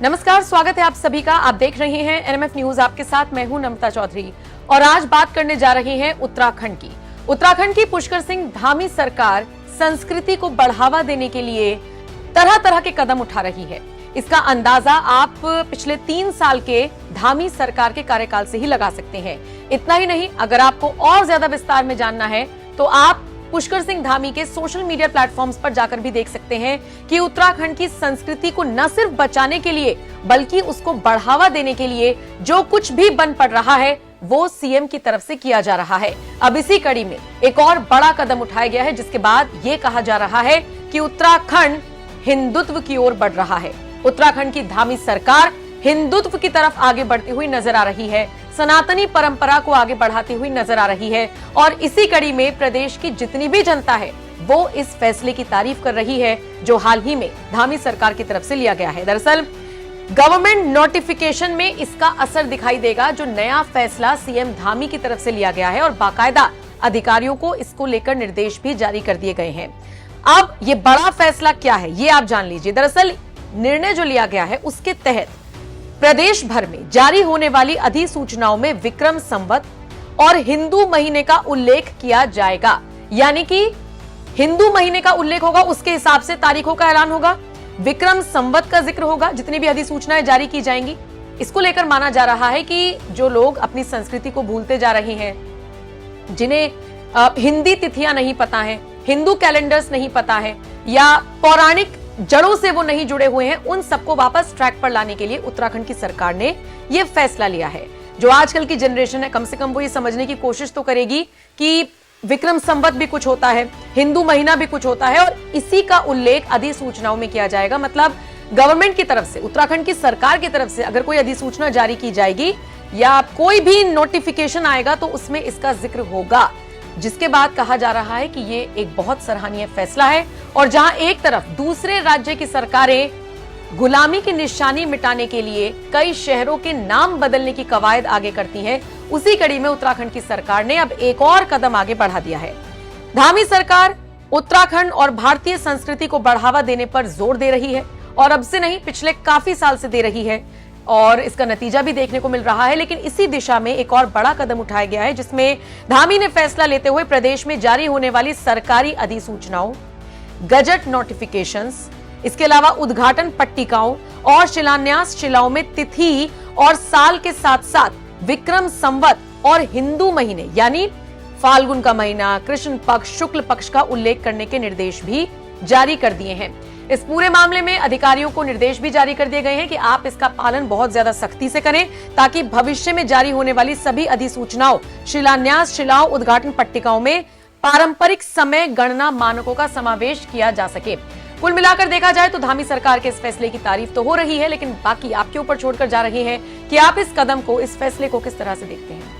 नमस्कार, स्वागत है आप सभी का। आप देख रहे हैं एनएमएफ न्यूज। आपके साथ मैं हूं नमता चौधरी और आज बात करने जा रहे हैं उत्तराखंड की पुष्कर सिंह धामी सरकार संस्कृति को बढ़ावा देने के लिए तरह तरह के कदम उठा रही है। इसका अंदाजा आप पिछले 3 साल के धामी सरकार के कार्यकाल से ही लगा सकते हैं। इतना ही नहीं, अगर आपको और ज्यादा विस्तार में जानना है तो आप पुष्कर सिंह धामी के सोशल मीडिया प्लेटफॉर्म्स पर जाकर भी देख सकते हैं कि उत्तराखंड की संस्कृति को न सिर्फ बचाने के लिए बल्कि उसको बढ़ावा देने के लिए जो कुछ भी बन पड़ रहा है वो सीएम की तरफ से किया जा रहा है। अब इसी कड़ी में एक और बड़ा कदम उठाया गया है, जिसके बाद ये कहा जा रहा है कि उत्तराखंड हिंदुत्व की ओर बढ़ रहा है। उत्तराखंड की धामी सरकार हिंदुत्व की तरफ आगे बढ़ती हुई नजर आ रही है, सनातनी परंपरा को आगे बढ़ाती हुई नजर आ रही है और इसी कड़ी में प्रदेश की जितनी भी जनता है वो इस फैसले की तारीफ कर रही है जो हाल ही में धामी सरकार की तरफ से लिया गया है। दरअसल गवर्नमेंट नोटिफिकेशन में इसका असर दिखाई देगा। जो नया फैसला सीएम धामी की तरफ से लिया गया है और बाकायदा अधिकारियों को इसको लेकर निर्देश भी जारी कर दिए गए हैं। अब ये बड़ा फैसला क्या है ये आप जान लीजिए। दरअसल निर्णय जो लिया गया है उसके तहत प्रदेश भर में जारी होने वाली अधिसूचनाओं में विक्रम संवत और हिंदू महीने का उल्लेख किया जाएगा। यानी कि हिंदू महीने का उल्लेख होगा, उसके हिसाब से तारीखों का ऐलान होगा। विक्रम संवत का जिक्र होगा जितनी भी अधिसूचनाएं जारी की जाएंगी। इसको लेकर माना जा रहा है कि जो लोग अपनी संस्कृति को भूलते जा रहे हैं, जिन्हें हिंदी तिथियां नहीं पता है, हिंदू कैलेंडर्स नहीं पता है या पौराणिक जड़ों से वो नहीं जुड़े हुए हैं, उन सबको वापस ट्रैक पर लाने के लिए उत्तराखंड की सरकार ने यह फैसला लिया है। जो आजकल की जनरेशन है कम से कम वो ये समझने की कोशिश तो करेगी कि विक्रम संवत भी कुछ होता है, हिंदू महीना भी कुछ होता है और इसी का उल्लेख अधिसूचनाओं में किया जाएगा। मतलब गवर्नमेंट की तरफ से, उत्तराखंड की सरकार की तरफ से अगर कोई अधिसूचना जारी की जाएगी या कोई भी नोटिफिकेशन आएगा तो उसमें इसका जिक्र होगा, जिसके बाद कहा जा रहा है कि ये एक बहुत सराहनीय फैसला है। और जहां एक तरफ दूसरे राज्य की सरकारें गुलामी की निशानी मिटाने के लिए कई शहरों के नाम बदलने की कवायद आगे करती हैं, उसी कड़ी में उत्तराखंड की सरकार ने अब एक और कदम आगे बढ़ा दिया है। धामी सरकार उत्तराखंड और भारतीय संस्कृति को बढ़ावा देने पर जोर दे रही है और अब से नहीं, पिछले काफी साल से दे रही है और इसका नतीजा भी देखने को मिल रहा है। लेकिन इसी दिशा में एक और बड़ा कदम उठाया गया है, जिसमें धामी ने फैसला लेते हुए प्रदेश में जारी होने वाली सरकारी अधिसूचनाओं, गजट नोटिफिकेशंस, इसके अलावा उद्घाटन पट्टिकाओं और शिलान्यास शिलाओं में तिथि और साल के साथ साथ विक्रम संवत और हिंदू महीने यानी फाल्गुन का महीना, कृष्ण पक्ष, शुक्ल पक्ष का उल्लेख करने के निर्देश भी जारी कर दिए हैं। इस पूरे मामले में अधिकारियों को निर्देश भी जारी कर दिए गए हैं कि आप इसका पालन बहुत ज्यादा सख्ती से करें ताकि भविष्य में जारी होने वाली सभी अधिसूचनाओं, शिलान्यास शिलाओं, उद्घाटन पट्टिकाओं में पारंपरिक समय गणना मानकों का समावेश किया जा सके। कुल मिलाकर देखा जाए तो धामी सरकार के इस फैसले की तारीफ तो हो रही है, लेकिन बाकी आपके ऊपर छोड़कर जा रहे हैं कि आप इस कदम को, इस फैसले को किस तरह से देखते हैं।